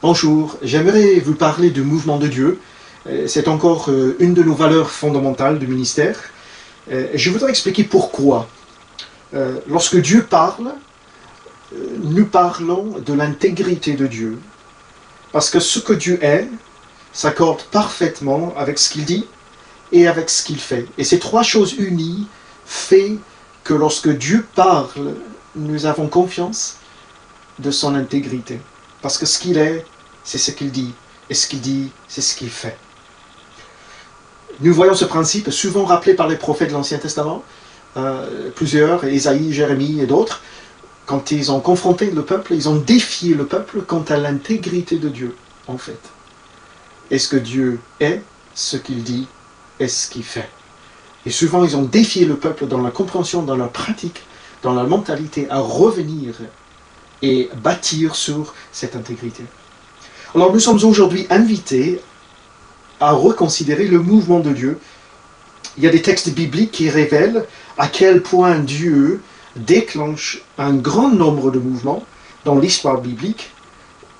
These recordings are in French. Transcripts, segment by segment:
Bonjour, j'aimerais vous parler du mouvement de Dieu. C'est encore une de nos valeurs fondamentales du ministère. Je voudrais expliquer pourquoi. Lorsque Dieu parle, nous parlons de l'intégrité de Dieu. Parce que ce que Dieu est s'accorde parfaitement avec ce qu'il dit et avec ce qu'il fait. Et ces trois choses unies font que lorsque Dieu parle, nous avons confiance de son intégrité. Parce que ce qu'il est, c'est ce qu'il dit. Et ce qu'il dit, c'est ce qu'il fait. Nous voyons ce principe souvent rappelé par les prophètes de l'Ancien Testament, plusieurs, Ésaïe, Jérémie et d'autres. Quand ils ont confronté le peuple, ils ont défié le peuple quant à l'intégrité de Dieu, en fait. Est-ce que Dieu est ce qu'il dit et ce qu'il fait? Et souvent, ils ont défié le peuple dans la compréhension, dans leur pratique, dans leur mentalité, à revenir et bâtir sur cette intégrité. Alors nous sommes aujourd'hui invités à reconsidérer le mouvement de Dieu. Il y a des textes bibliques qui révèlent à quel point Dieu déclenche un grand nombre de mouvements dans l'histoire biblique,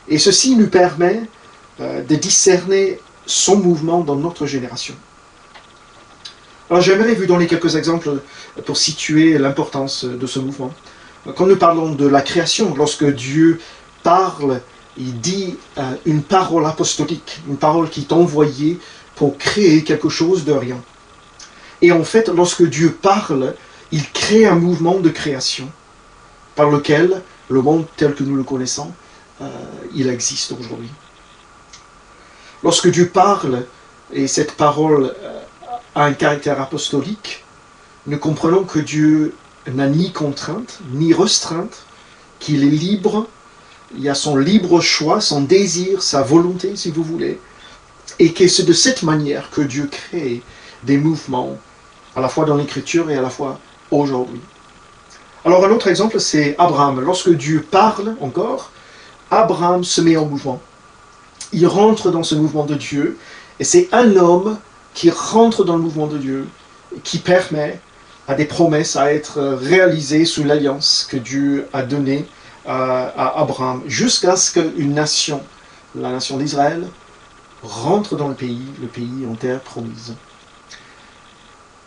et ceci nous permet de discerner son mouvement dans notre génération. Alors j'aimerais vous donner quelques exemples pour situer l'importance de ce mouvement. Quand nous parlons de la création, lorsque Dieu parle, il dit une parole apostolique, une parole qui est envoyée pour créer quelque chose de rien. Et en fait, lorsque Dieu parle, il crée un mouvement de création par lequel le monde tel que nous le connaissons, il existe aujourd'hui. Lorsque Dieu parle, et cette parole a un caractère apostolique, nous comprenons que Dieu n'a ni contrainte, ni restreinte, qu'il est libre, il y a son libre choix, son désir, sa volonté, si vous voulez, et que c'est de cette manière que Dieu crée des mouvements, à la fois dans l'Écriture et à la fois aujourd'hui. Alors un autre exemple, c'est Abraham. Lorsque Dieu parle encore, Abraham se met en mouvement. Il rentre dans ce mouvement de Dieu, et c'est un homme qui rentre dans le mouvement de Dieu, qui permet à des promesses à être réalisées sous l'alliance que Dieu a donnée à Abraham, jusqu'à ce qu'une nation, la nation d'Israël, rentre dans le pays en terre promise.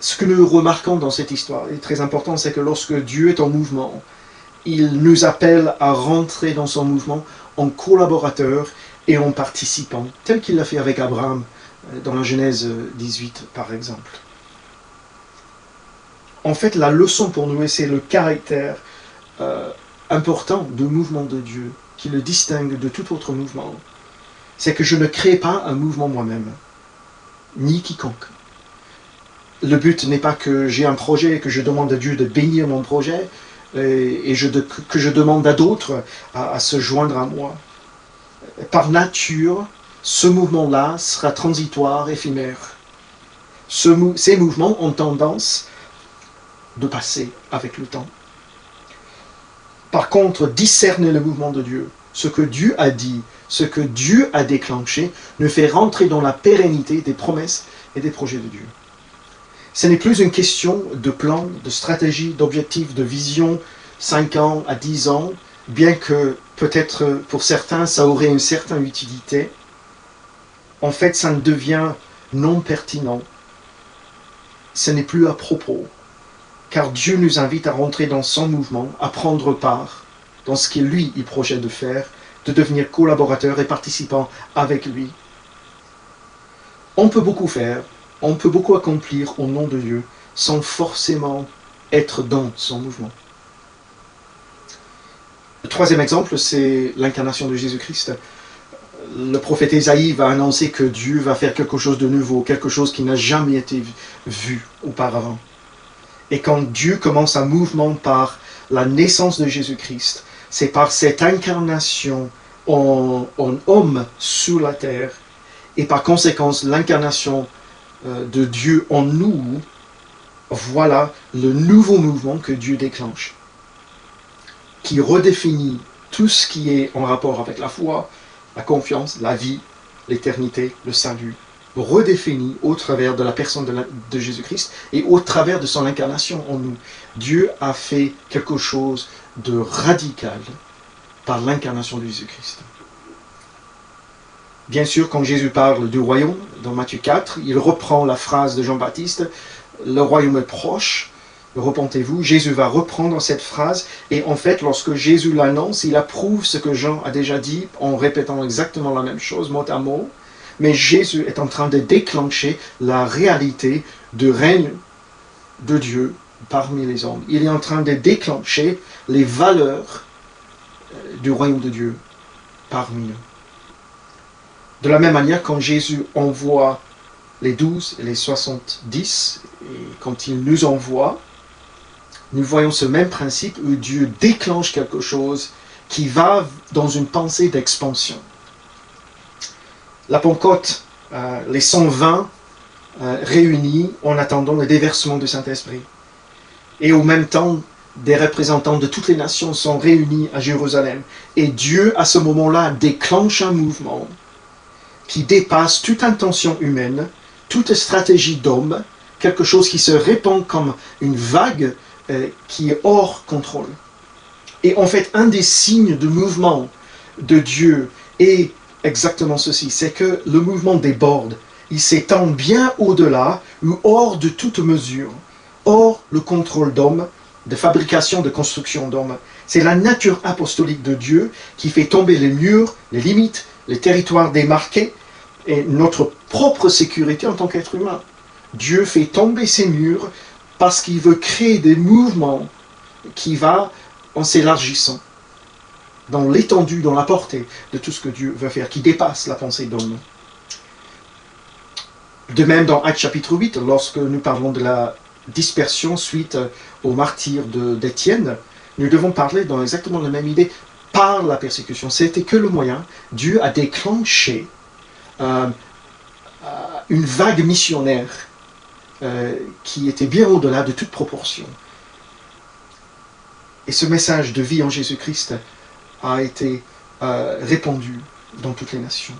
Ce que nous remarquons dans cette histoire est très important, c'est que lorsque Dieu est en mouvement, il nous appelle à rentrer dans son mouvement en collaborateur et en participant, tel qu'il l'a fait avec Abraham dans la Genèse 18 par exemple. En fait, la leçon pour nous, et c'est le caractère important du mouvement de Dieu, qui le distingue de tout autre mouvement, c'est que je ne crée pas un mouvement moi-même, ni quiconque. Le but n'est pas que j'ai un projet et que je demande à Dieu de bénir mon projet, et que je demande à d'autres à se joindre à moi. Par nature, ce mouvement-là sera transitoire, éphémère. Ces mouvements ont tendance de passer avec le temps. Par contre, discerner le mouvement de Dieu, ce que Dieu a dit, ce que Dieu a déclenché, nous fait rentrer dans la pérennité des promesses et des projets de Dieu. Ce n'est plus une question de plan, de stratégie, d'objectif, de vision, 5 ans à 10 ans, bien que peut-être pour certains ça aurait une certaine utilité. En fait, ça ne devient non pertinent. Ce n'est plus à propos. Car Dieu nous invite à rentrer dans son mouvement, à prendre part dans ce qu'il lui, il projette de faire, de devenir collaborateur et participant avec lui. On peut beaucoup faire, on peut beaucoup accomplir au nom de Dieu, sans forcément être dans son mouvement. Le troisième exemple, c'est l'incarnation de Jésus-Christ. Le prophète Ésaïe va annoncer que Dieu va faire quelque chose de nouveau, quelque chose qui n'a jamais été vu auparavant. Et quand Dieu commence un mouvement par la naissance de Jésus-Christ, c'est par cette incarnation en homme sous la terre, et par conséquence l'incarnation de Dieu en nous, voilà le nouveau mouvement que Dieu déclenche, qui redéfinit tout ce qui est en rapport avec la foi, la confiance, la vie, l'éternité, le salut, redéfini au travers de la personne de Jésus-Christ et au travers de son incarnation en nous. Dieu a fait quelque chose de radical par l'incarnation de Jésus-Christ. Bien sûr, quand Jésus parle du royaume, dans Matthieu 4, il reprend la phrase de Jean-Baptiste, « Le royaume est proche, repentez-vous ». Jésus va reprendre cette phrase, et en fait, lorsque Jésus l'annonce, il approuve ce que Jean a déjà dit, en répétant exactement la même chose, mot à mot. Mais Jésus est en train de déclencher la réalité du règne de Dieu parmi les hommes. Il est en train de déclencher les valeurs du royaume de Dieu parmi nous. De la même manière, quand Jésus envoie les 12 et les 70, et quand il nous envoie, nous voyons ce même principe où Dieu déclenche quelque chose qui va dans une pensée d'expansion. La Pentecôte, les 120 réunis en attendant le déversement du Saint-Esprit. Et au même temps, des représentants de toutes les nations sont réunis à Jérusalem. Et Dieu, à ce moment-là, déclenche un mouvement qui dépasse toute intention humaine, toute stratégie d'homme, quelque chose qui se répand comme une vague qui est hors contrôle. Et en fait, un des signes de mouvement de Dieu est exactement ceci, c'est que le mouvement déborde. Il s'étend bien au-delà ou hors de toute mesure, hors le contrôle d'homme, de fabrication, de construction d'homme. C'est la nature apostolique de Dieu qui fait tomber les murs, les limites, les territoires démarqués et notre propre sécurité en tant qu'être humain. Dieu fait tomber ces murs parce qu'il veut créer des mouvements qui vont en s'élargissant dans l'étendue, dans la portée de tout ce que Dieu veut faire, qui dépasse la pensée d'homme. De même, dans Actes chapitre 8, lorsque nous parlons de la dispersion suite au martyre d'Étienne, nous devons parler dans exactement la même idée, par la persécution. C'était que le moyen. Dieu a déclenché une vague missionnaire qui était bien au-delà de toute proportion. Et ce message de vie en Jésus-Christ a été répandu dans toutes les nations.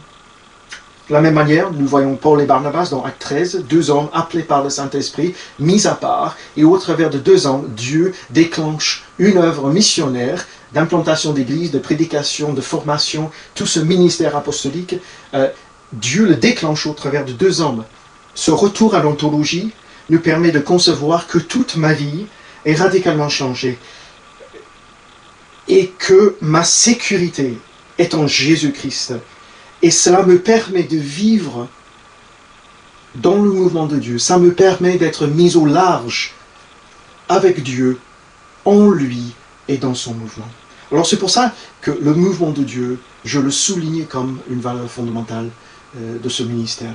De la même manière, nous voyons Paul et Barnabas dans Acte 13, 2 hommes appelés par le Saint-Esprit, mis à part, et au travers de 2 hommes, Dieu déclenche une œuvre missionnaire d'implantation d'église, de prédication, de formation, tout ce ministère apostolique, Dieu le déclenche au travers de 2 hommes. Ce retour à l'ontologie nous permet de concevoir que toute ma vie est radicalement changée et que ma sécurité est en Jésus-Christ. Et cela me permet de vivre dans le mouvement de Dieu. Ça me permet d'être mis au large avec Dieu, en lui et dans son mouvement. Alors c'est pour ça que le mouvement de Dieu, je le souligne comme une valeur fondamentale de ce ministère.